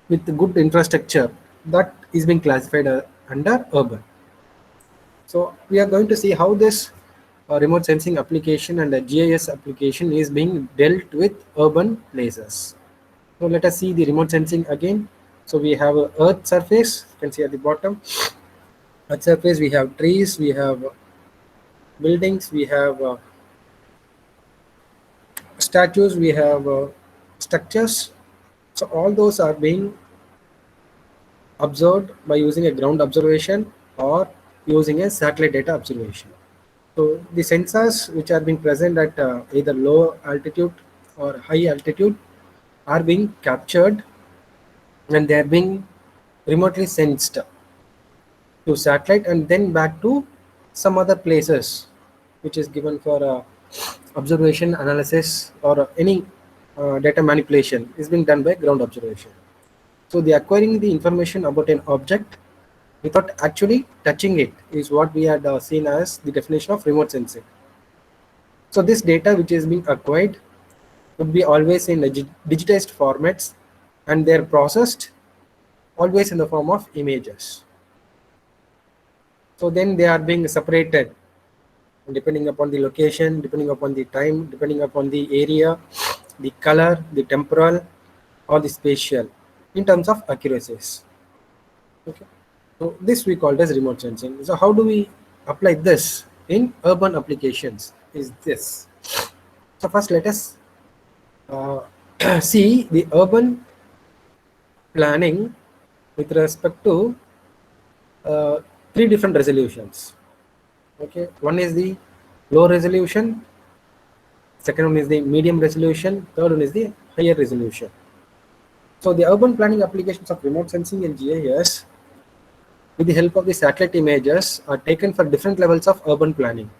with good infrastructure, that is being classified under urban. So we are going to see how this remote sensing application and the GIS application is being dealt with urban places. So let us see the remote sensing again. So we have a earth surface, you can see at the bottom. Earth surface, we have trees, we have buildings, we have statues, we have structures. So all those are being observed by using a ground observation or using a satellite data observation. So the sensors which are being present at either low altitude or high altitude are being captured, and they are being remotely sensed to satellite and then back to some other places which is given for observation analysis or any data manipulation is being done by ground observation. So the acquiring the information about an object without actually touching it is what we had seen as the definition of remote sensing. So this data which is being acquired would be always in digitized formats, and they're processed always in the form of images. So then they are being separated depending upon the location, depending upon the time, depending upon the area, the color, the temporal, or the spatial in terms of accuracies. Okay. So this we call as remote sensing. So how do we apply this in urban applications? Is this. So first let us uh, see the urban planning with respect to uh, three different resolutions. Okay, one is the low resolution, second one is the medium resolution, third one is the higher resolution. So the urban planning applications of remote sensing and GIS with the help of the satellite images are taken for different levels of urban planning.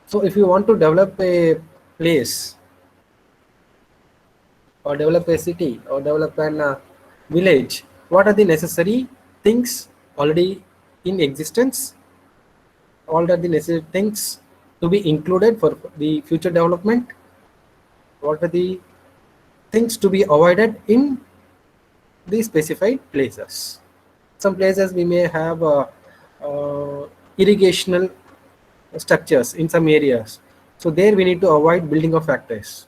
So if you want to develop a place or develop a city or develop an village, what are the necessary things already in existence? All are the necessary things to be included for the future development? What are the things to be avoided in the specified places? Some places we may have irrigational structures in some areas. So there we need to avoid building of factories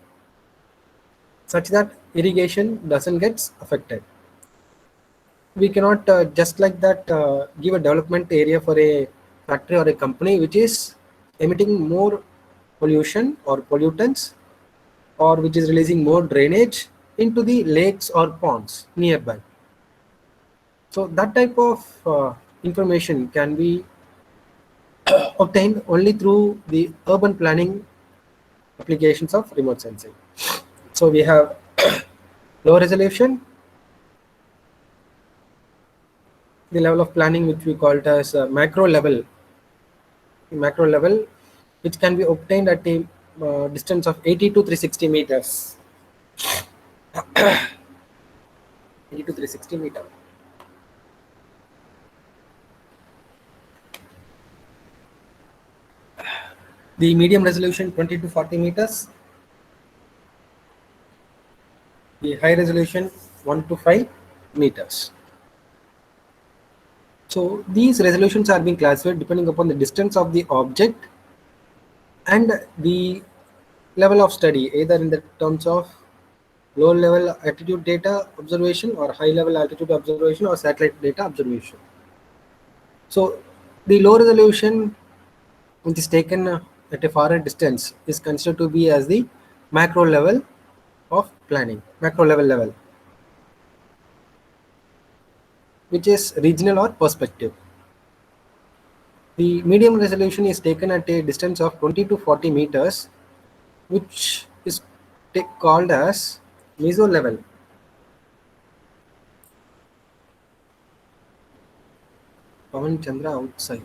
such that irrigation doesn't get affected. We cannot just like that give a development area for a factory or a company which is emitting more pollution or pollutants, or which is releasing more drainage into the lakes or ponds nearby. So that type of information can be obtained only through the urban planning applications of remote sensing. So we have low resolution, the level of planning which we call it as macro level, which can be obtained at a distance of 80 to 360 meters. 80 to 360 meter. The medium resolution 20 to 40 meters. The high resolution 1 to 5 meters. So these resolutions are being classified depending upon the distance of the object and the level of study, either in the terms of low level altitude data observation or high level altitude observation or satellite data observation. So the low resolution which is taken at a far distance is considered to be as the macro level of planning, macro level, which is regional or perspective. The medium resolution is taken at a distance of 20 to 40 meters, which is called as meso level. Pawan Chandra outside.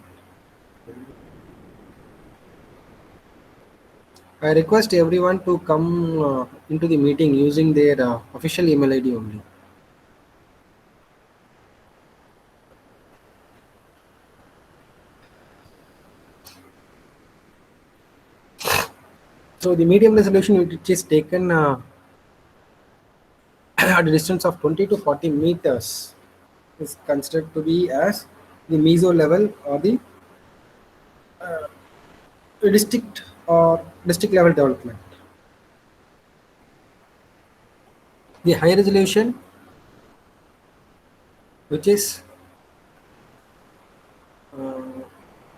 I request everyone to come into the meeting using their official email ID only. So the medium resolution which is taken at a distance of 20 to 40 meters is considered to be as the meso level or the district or district level development. The high resolution, which is uh,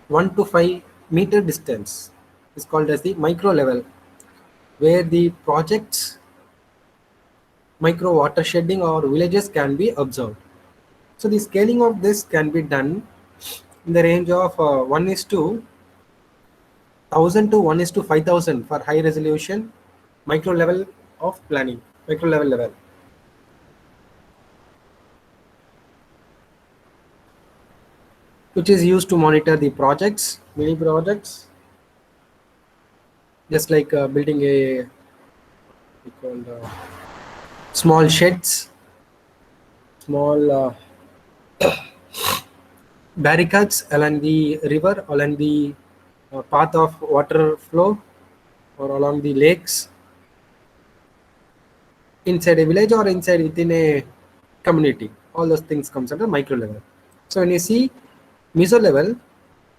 1 to 5 meter distance, is called as the micro level, where the projects micro watershedding or villages can be observed. So the scaling of this can be done in the range of 1 is to 1000 to 1 is to 5000 for high resolution micro level of planning, micro level, which is used to monitor the projects, mini projects, just like building a we call small sheds, small barricades along the river, along the path of water flow, or along the lakes, inside a village or inside within a community. All those things comes under micro level. So when you see meso level,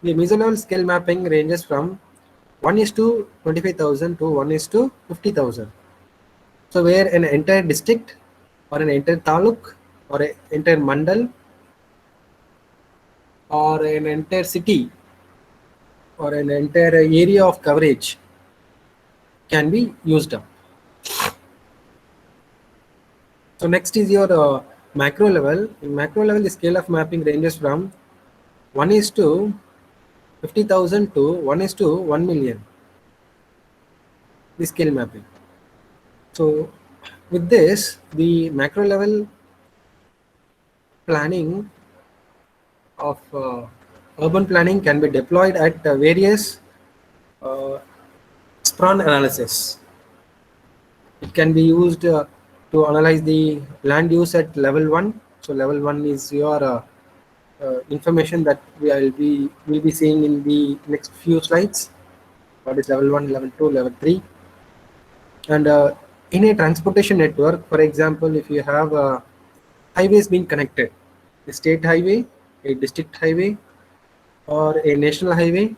the meso level scale mapping ranges from 1 is to 25,000 to 1 is to 50,000. So where an entire district or an entire taluk or an entire mandal or an entire city or an entire area of coverage can be used up. So next is your macro level. In macro level, the scale of mapping ranges from 1 is to 50,000 to 1 is to 1 million. The scale mapping. So with this, the macro level planning of urban planning can be deployed at various uh, SPRON analysis. It can be used to analyze the land use at level 1. So level 1 is your information that will be seeing in the next few slides. What is level 1, level 2, level 3? And in a transportation network, for example, if you have highways being connected, a state highway, a district highway, or a national highway,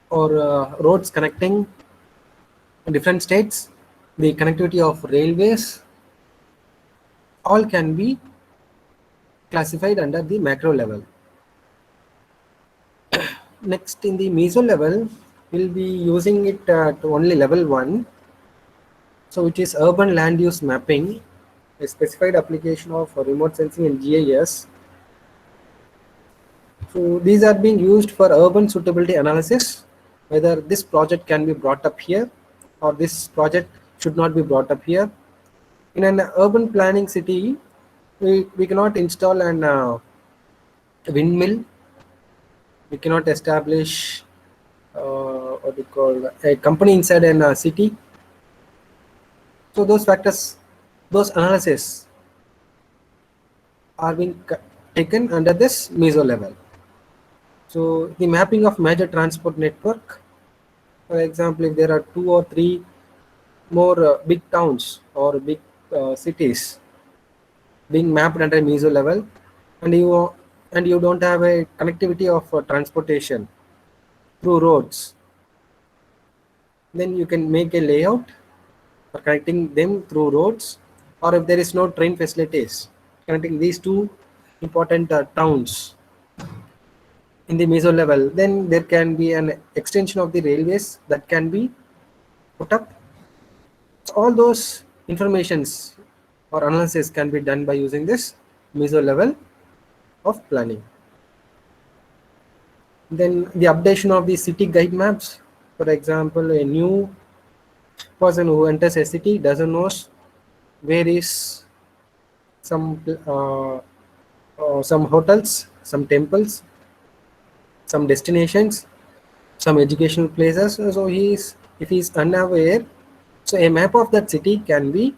or roads connecting different states, the connectivity of railways, all can be classified under the macro level. Next, in the meso level, we'll be using it to only level 1, so which is urban land use mapping, a specified application of remote sensing and GIS. So these are being used for urban suitability analysis, whether this project can be brought up here or this project should not be brought up here. In an urban planning city, we cannot install an windmill. We cannot establish what we call a company inside an city. So those factors, those analysis are being taken under this meso level. So the mapping of major transport network, for example, if there are 2 or 3 more big towns or big cities being mapped under meso level, and you don't have a connectivity of transportation through roads, then you can make a layout for connecting them through roads, or if there is no train facilities connecting these two important towns in the meso level, then there can be an extension of the railways that can be put up. So all those informations or analysis can be done by using this meso level of planning. Then the updation of the city guide maps. For example, a new person who enters a city doesn't know where is some hotels, some temples, some destinations, some educational places. So if he is unaware, so a map of that city can be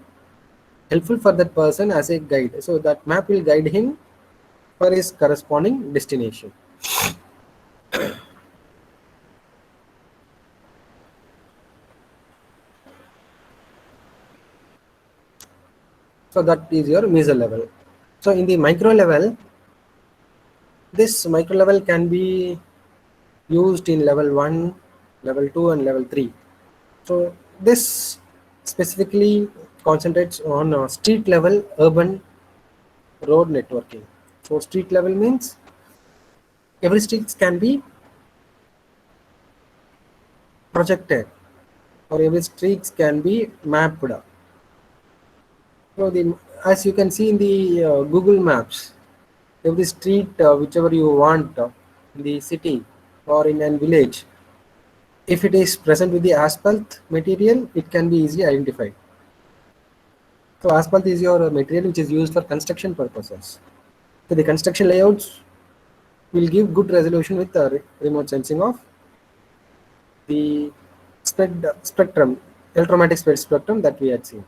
helpful for that person as a guide. So that map will guide him for his corresponding destination. So that is your meso level. So in the micro level, this micro level can be used in level 1, level 2 and level 3. So this specifically concentrates on street level urban road networking. So street level means every street can be projected or every streets can be mapped. So as you can see in the Google Maps, every street whichever you want in the city or in a village, if it is present with the asphalt material, it can be easily identified. So asphalt is your material which is used for construction purposes. So the construction layouts will give good resolution with the remote sensing of the spectrum, electromagnetic spectrum that we had seen.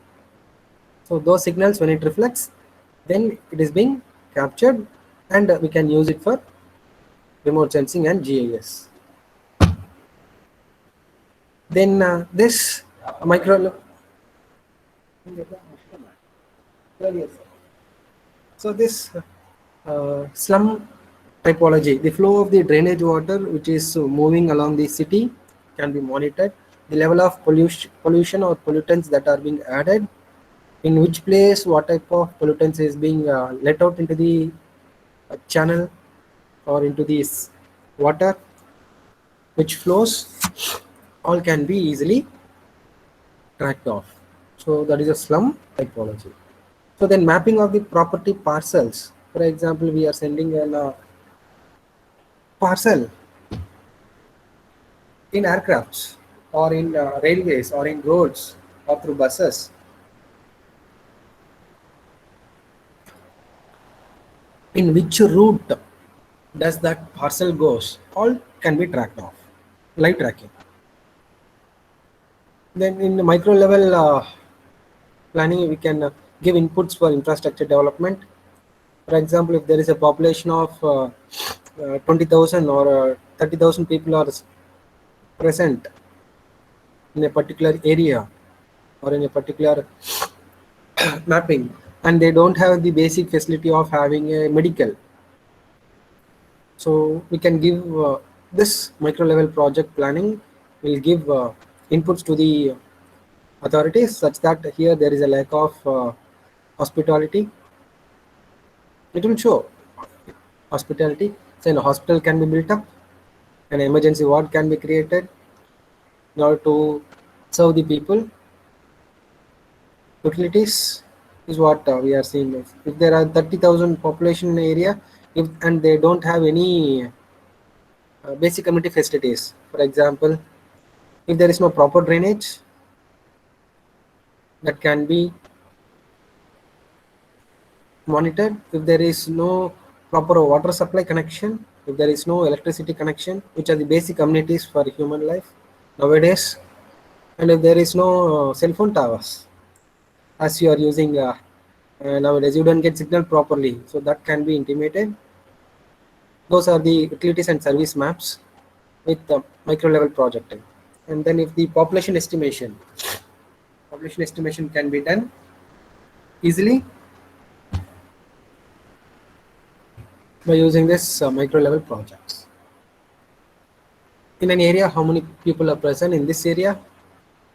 So those signals, when it reflects, then it is being captured, and we can use it for remote sensing and GIS. Then this micro. So this slum typology, the flow of the drainage water which is moving along the city can be monitored. The level of pollution or pollutants that are being added, in which place, what type of pollutants is being let out into the channel or into this water which flows, all can be easily tracked off. So that is a slum typology. So then mapping of the property parcels. For example, we are sending an parcel in aircrafts or in railways or in roads or through buses. In which route does that parcel goes? All can be tracked off. Live tracking. Then in the micro level planning, we can give inputs for infrastructure development. For example, if there is a population of 20,000 or 30,000 people are present in a particular area or in a particular mapping, and they don't have the basic facility of having a medical, so we can give this micro level project planning will give inputs to the authorities such that here there is a lack of hospitality. It will show hospitality. So a hospital can be built up, an emergency ward can be created in order to serve the people. Utilities is what we are seeing. If there are 30,000 population in the area, if and they don't have any basic community facilities, for example, if there is no proper drainage that can be monitored, if there is no proper water supply connection, if there is no electricity connection, which are the basic amenities for human life nowadays, and if there is no cell phone towers, as you are using nowadays, you don't get signal properly, so that can be intimated. Those are the utilities and service maps with the micro level projecting. And then if the population estimation can be done easily by using this micro level projects. In an area, how many people are present in this area?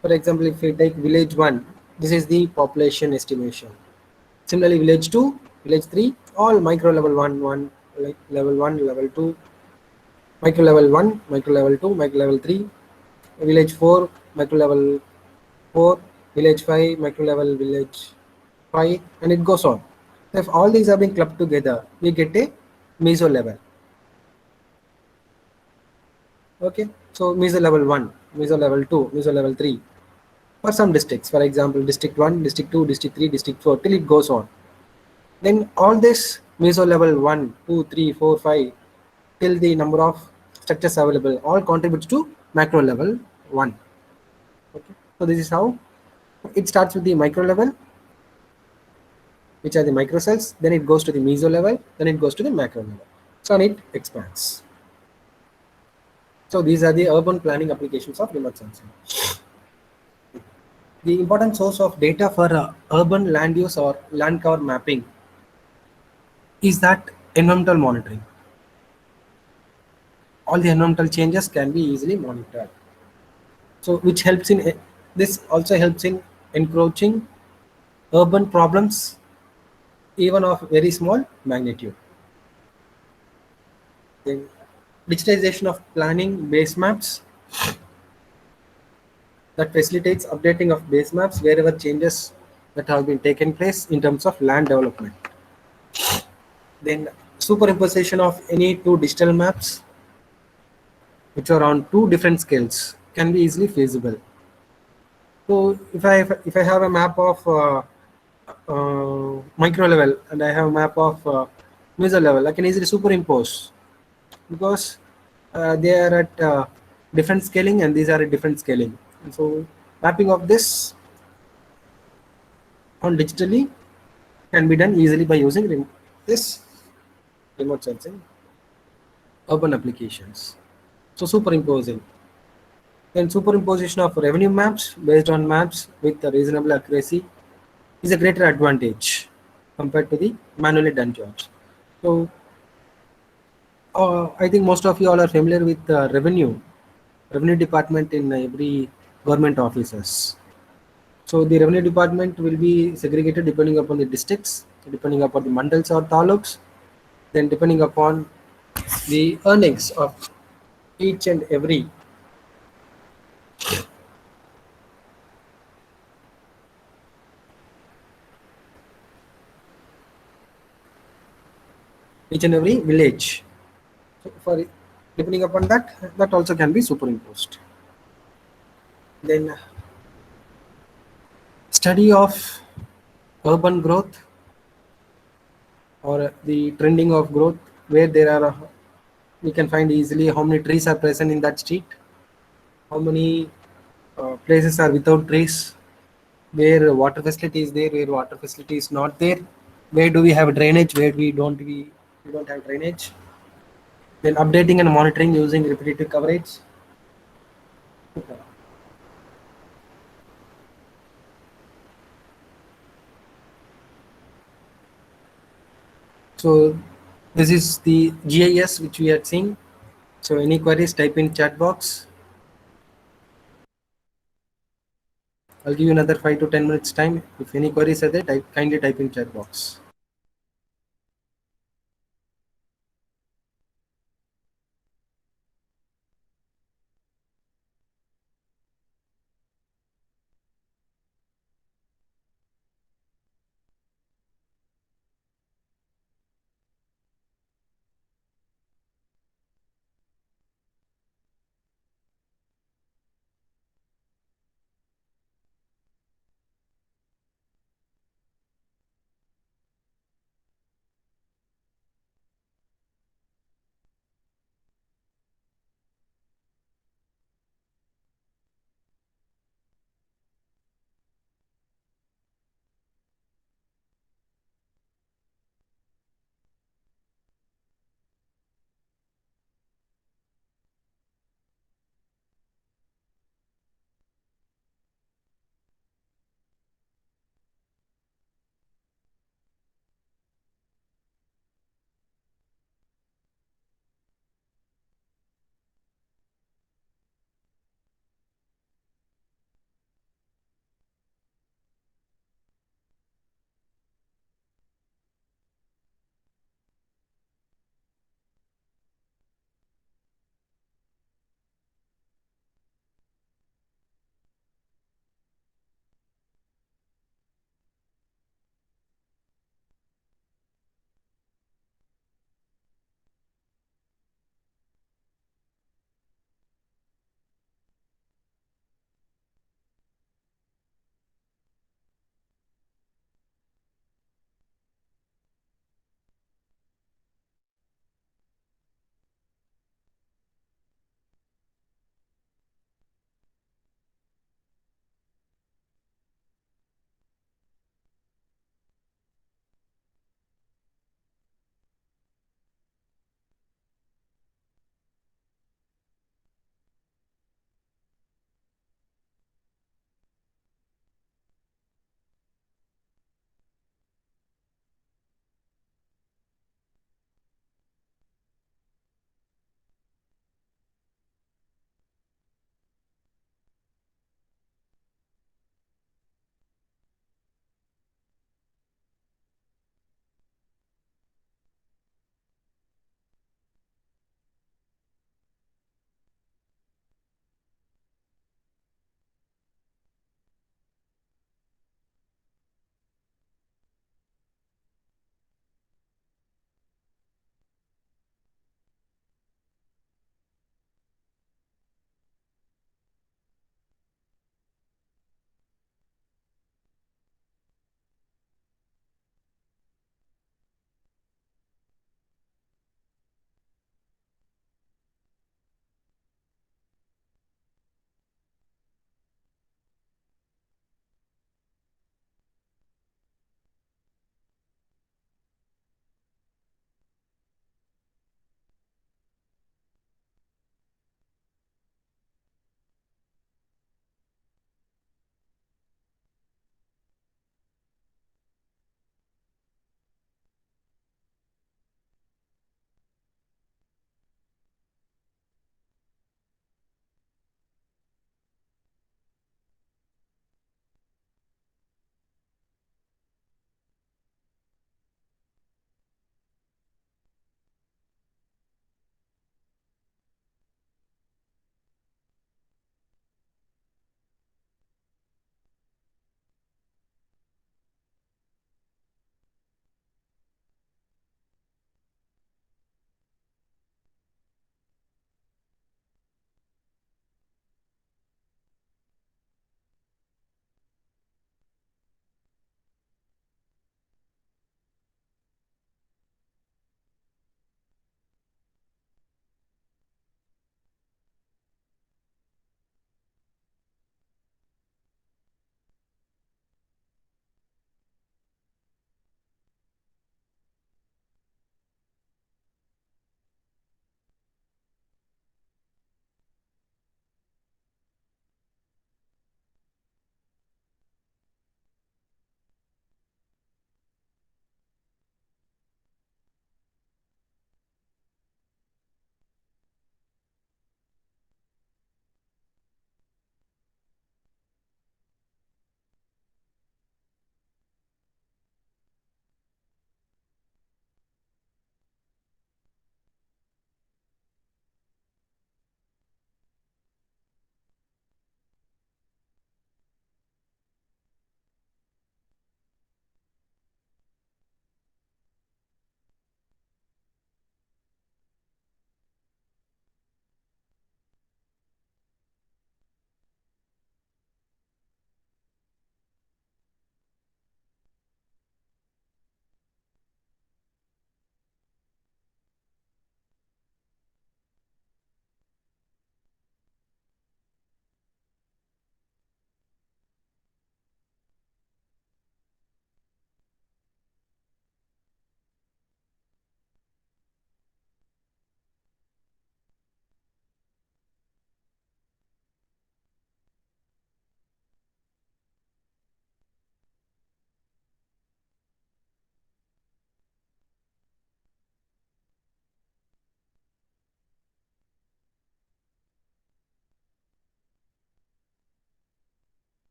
For example, if we take village 1, this is the population estimation. Similarly, village 2, village 3, all micro level 1, like level 1, level 2, micro level 1, micro level 2, micro level 3, village 4, micro level 4, village 5, micro level village 5, and it goes on. So if all these are being clubbed together, we get a meso level. Okay, so meso level 1, meso level 2, meso level 3 for some districts. For example, district 1, district 2, district 3, district 4, till it goes on. Then all this meso level 1, 2, 3, 4, 5 till the number of structures available all contributes to macro level 1. Okay, so this is how it starts with the micro level, which are the microcells, then it goes to the meso level, then it goes to the macro level. So and it expands. So these are the urban planning applications of remote sensing. The important source of data for urban land use or land cover mapping is that environmental monitoring. All the environmental changes can be easily monitored. So, which helps in this also helps in encroaching urban problems, even of very small magnitude. Then, digitization of planning base maps that facilitates updating of base maps wherever changes that have been taken place in terms of land development. Then, superimposition of any two digital maps which are on two different scales can be easily feasible. So if I have a map of micro level and I have a map of meso level, I can easily superimpose because they are at different scaling and these are at different scaling. And so mapping of this on digitally can be done easily by using this remote sensing urban applications. So superimposing. Then superimposition of revenue maps based on maps with a reasonable accuracy is a greater advantage compared to the manually done jobs. So I think most of you all are familiar with revenue department in every government offices. So the revenue department will be segregated depending upon the districts, depending upon the mandals or taluks, then depending upon the earnings of each and every village. So for depending upon that, that also can be superimposed. Then study of urban growth or the trending of growth where there are we can find easily how many trees are present in that street, how many places are without trees, where water facility is there, where water facility is not there, where do we have drainage, where we don't have drainage. Then updating and monitoring using repetitive coverage. So this is the GIS which we are seeing. So any queries, type in chat box. I'll give you another 5 to 10 minutes time. If any queries are there, kindly type in chat box.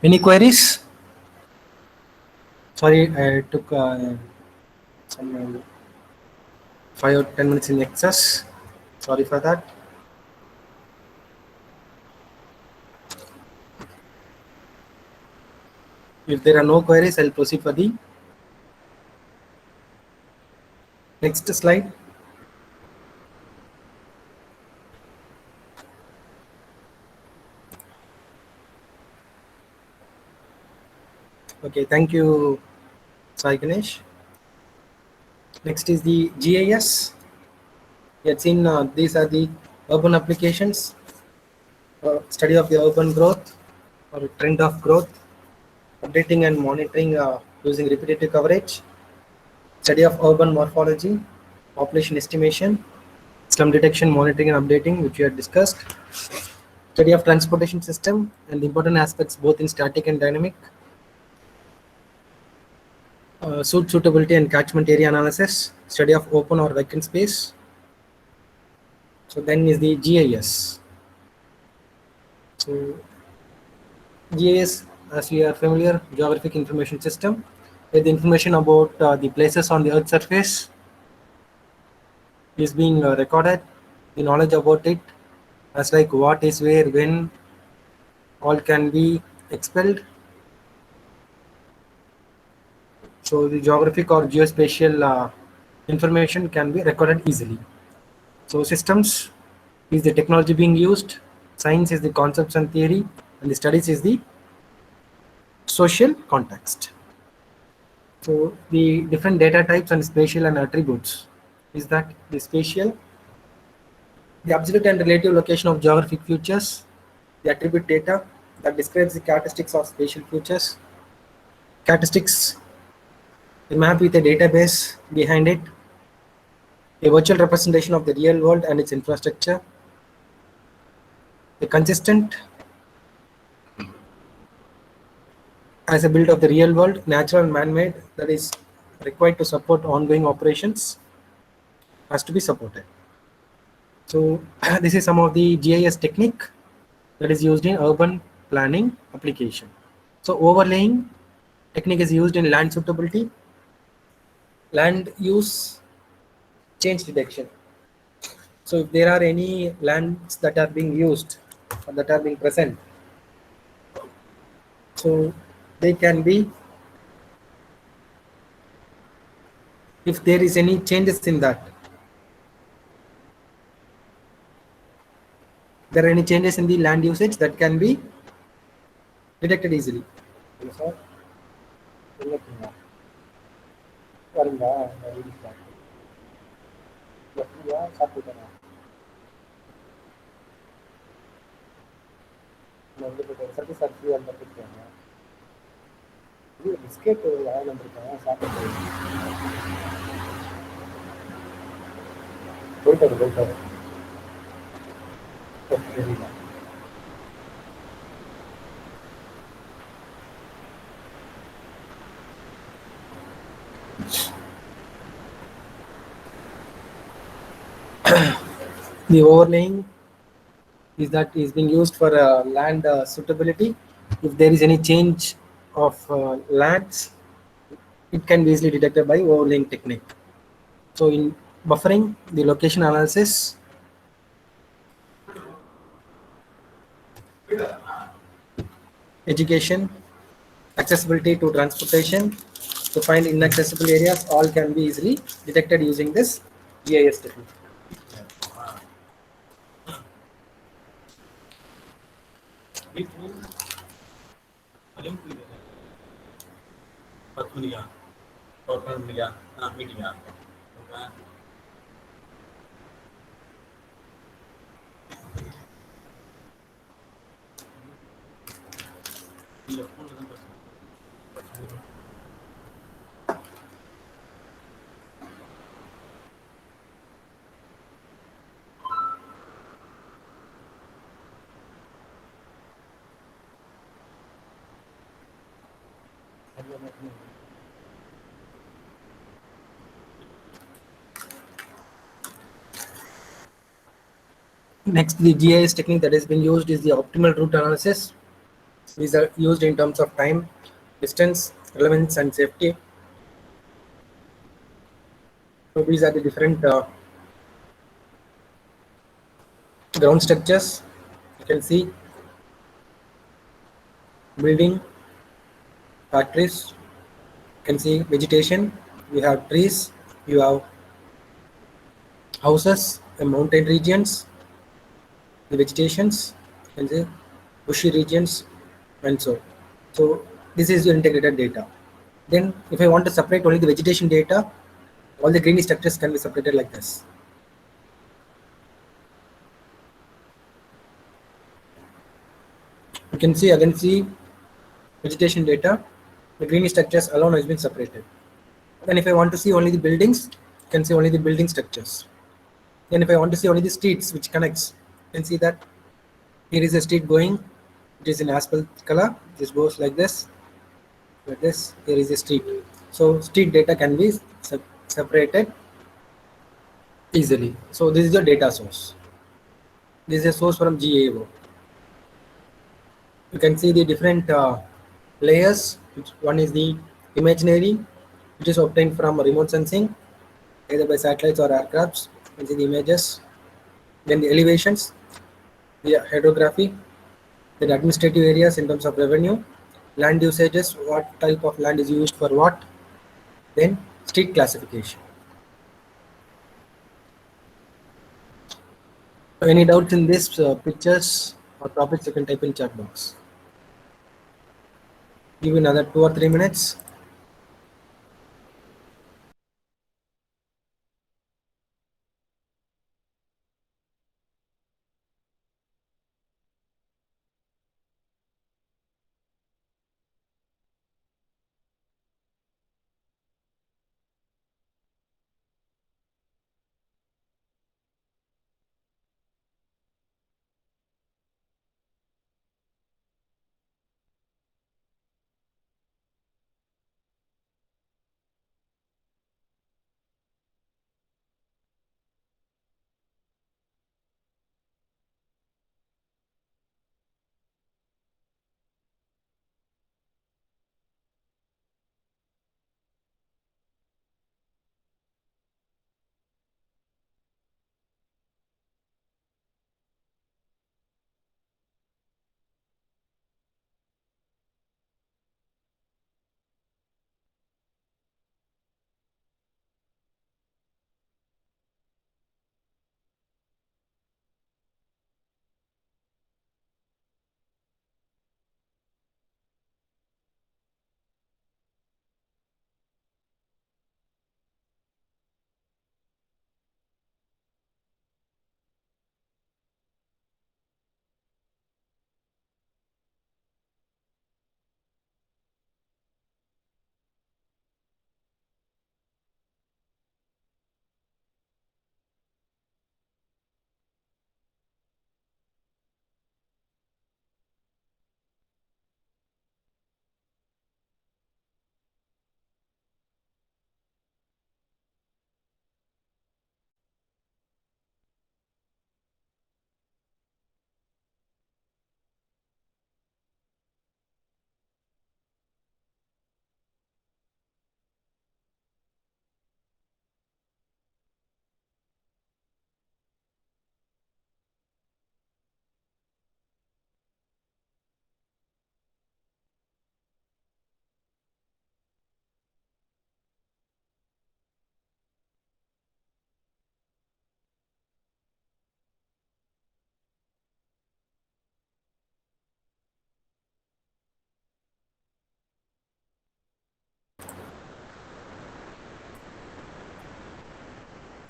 Any queries? Sorry, I took some 5 or 10 minutes in excess. Sorry for that. If there are no queries, I'll proceed for the next slide. Okay, thank you, Sai Ganesh. Next is the GIS. We had seen these are the urban applications, study of the urban growth or trend of growth, updating and monitoring using repetitive coverage, study of urban morphology, population estimation, slum detection, monitoring and updating, which we had discussed, study of transportation system and the important aspects both in static and dynamic, suitability and catchment area analysis, study of open or vacant space. So then is the GIS. So GIS, as we are familiar, Geographic Information System, where the information about the places on the Earth surface is being recorded. The knowledge about it, as like what is where, when, all can be expelled. So the geographic or geospatial information can be recorded easily. So systems is the technology being used, science is the concepts and theory, and the studies is the social context. So the different data types and spatial and attributes is that the spatial, the absolute and relative location of geographic features, the attribute data that describes the characteristics of spatial features, characteristics, the map with a database behind it, a virtual representation of the real world and its infrastructure, a consistent as a build of the real world, natural and man-made, that is required to support ongoing operations, has to be supported. So this is some of the GIS technique that is used in urban planning application. So overlaying technique is used in land suitability, land use change detection. So if there are any lands that are being used or that are being present, so they can be, if there is any changes in that, there are any changes in the land usage that can be detected easily. Biscuit யாரும் வந்திருக்காங்க சாப்பிட்டு போயிட்டாரு தெரியல. The overlaying is that is being used for land suitability. If there is any change of lands, it can be easily detected by overlaying technique. So in buffering, the location analysis, education, accessibility to transportation, to find inaccessible areas, all can be easily detected using this GIS technique. Next, the GIS technique that has been used is the optimal route analysis. These are used in terms of time, distance, relevance, and safety. So these are the different ground structures. You can see building, factories. You can see vegetation. You have trees. You have houses and mountain regions. The vegetations. You can see bushy regions, and so this is your integrated data. Then if I want to separate only the vegetation data, all the greeny structures can be separated like this. You can see again see vegetation data, the greeny structures alone has been separated. Then if I want to see only the buildings, you can see only the building structures. Then if I want to see only the streets which connects, you can see that here is a street going, it is in asphalt color, this goes like this, here is a street. So street data can be separated easily. So this is your data source. This is a source from GAO. You can see the different layers. One is the imaginary, which is obtained from remote sensing, either by satellites or aircrafts. You can see the images. Then the elevations, the hydrography, then administrative areas in terms of revenue, land usages, what type of land is used for what, then street classification. So any doubts in this pictures or topics, you can type in chat box. Give another 2 or 3 minutes.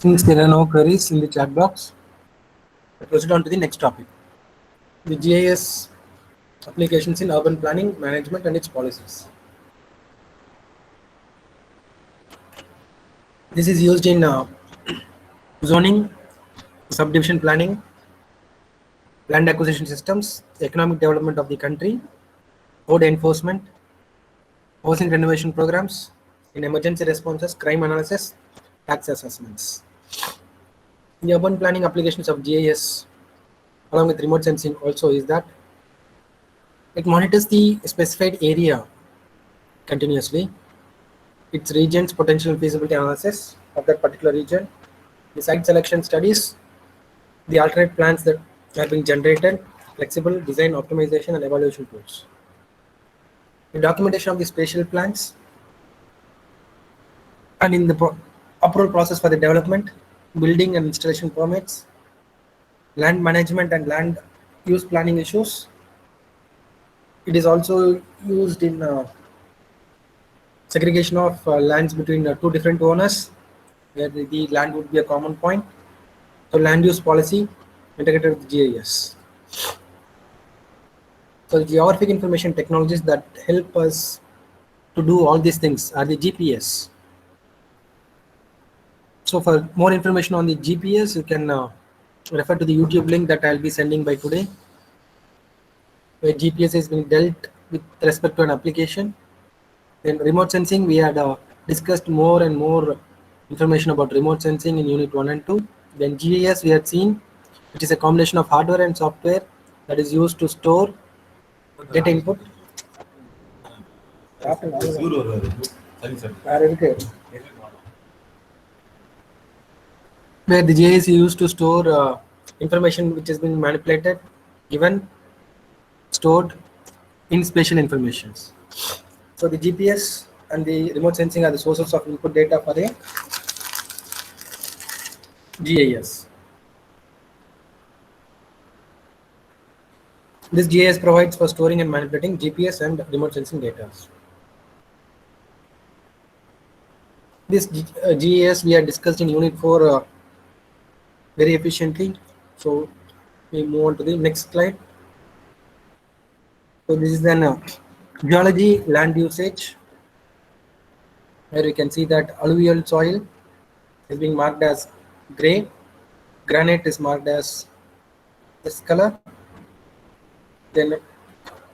Since there are no queries in the chat box, I proceed on to the next topic. The GIS applications in urban planning, management and its policies. This is used in zoning, subdivision planning, land acquisition systems, economic development of the country, code enforcement, housing renovation programs, in emergency responses, crime analysis, tax assessments. The urban planning applications of GIS along with remote sensing also is that It monitors the specified area continuously, its region's potential feasibility analysis of that particular region, the site selection studies, the alternate plans that are being generated, flexible design optimization and evaluation tools. The documentation of the spatial plans and in the approval process for the development, building and installation permits, land management and land use planning issues. It is also used in segregation of lands between two different owners, where the land would be a common point. So land use policy integrated with GIS. So geographic information technologies that help us to do all these things are the GPS. So for more information on the GPS, you can refer to the YouTube link that I'll be sending by today, where GPS is being dealt with respect to an application. Then remote sensing, we had discussed more and more information about remote sensing in unit 1 and 2. Then GIS we had seen, which is a combination of hardware and software that is used to store data input. Where the GIS is used to store information which has been manipulated, given, stored in spatial informations. So the GPS and the remote sensing are the sources of input data for the GIS. This GIS provides for storing and manipulating GPS and remote sensing data. This GIS we had discussed in unit 4 very efficiently. So we move on to the next slide. So this is then geology land usage, where we can see that alluvial soil is being marked as gray, granite is marked as this color, then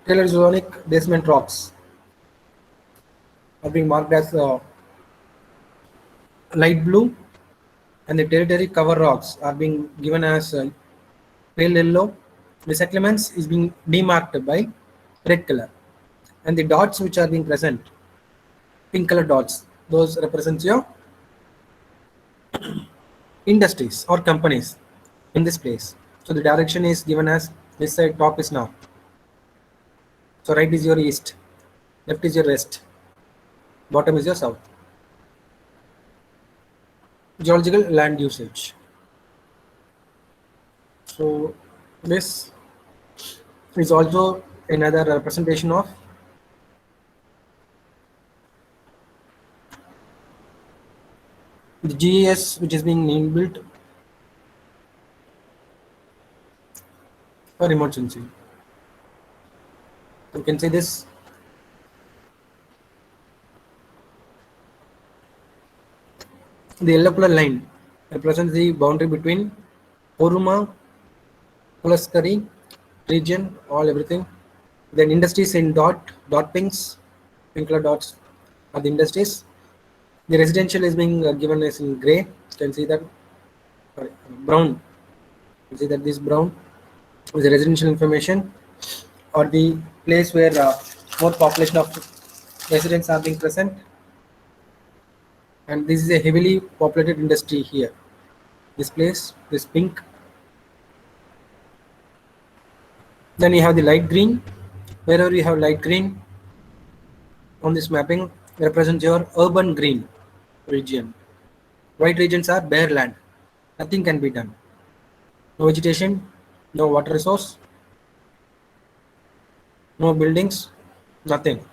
Paleozoic basement rocks are being marked as light blue, and the territory cover rocks are being given as pale yellow. The settlements is being demarked by red color, and the dots which are being present, pink color dots, those represents your industries or companies in this place. So the direction is given as this side top is north, so right is your east, left is your west, bottom is your south. Geological land usage. So this is also another representation of the GIS which is being inbuilt for remote sensing. You can see this. The yellow color line represents the boundary between Oruma, Pulaskari region, all everything. Then industries in dot pinks, pink color dots are the industries. The residential is being given as in gray. You can see that, sorry, brown. You see that this brown is the residential information, or the place where more population of residents are being present. And this is a heavily populated industry here. This place, this pink. Then you have the light green. Wherever you have light green on this mapping represents your urban green region. White regions are bare land. Nothing can be done. No vegetation, no water resource, no buildings, nothing.